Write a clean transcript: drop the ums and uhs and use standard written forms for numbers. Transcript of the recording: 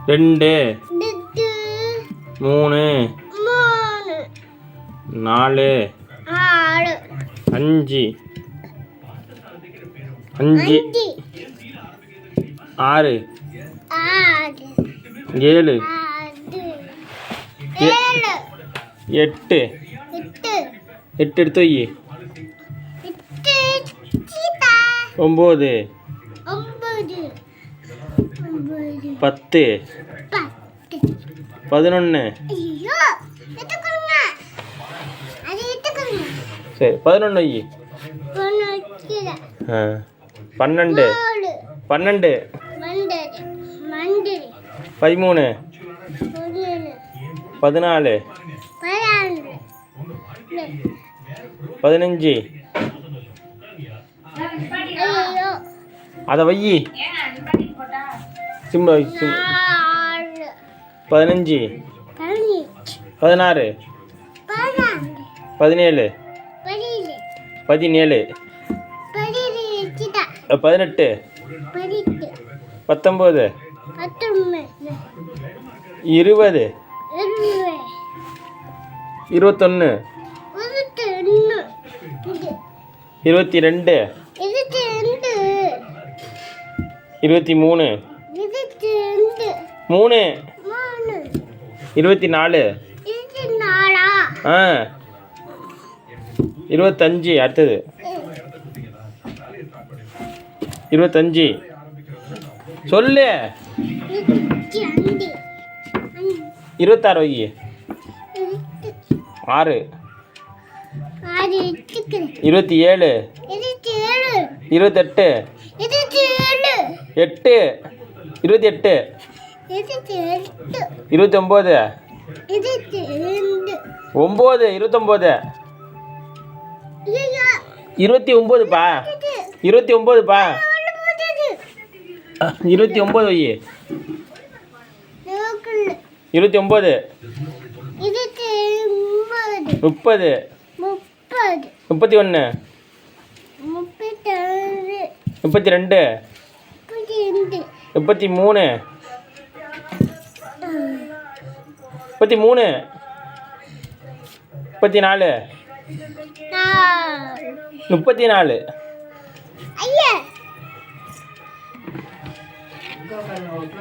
2 3 4 5 5 6 7 8 எடுத்து வை 9 10 11 சரி 11 வை 12 13 14 15 அதை வை சிம்ல வை 15 16 17 18 18 19 20 21 22 23 3 24 25 அடுத்தது 25 சொல்லு 26 வை 6 27 28 8 28 29 9 29 29பா 29பா 29 வை 29 30 31 32 33 34 34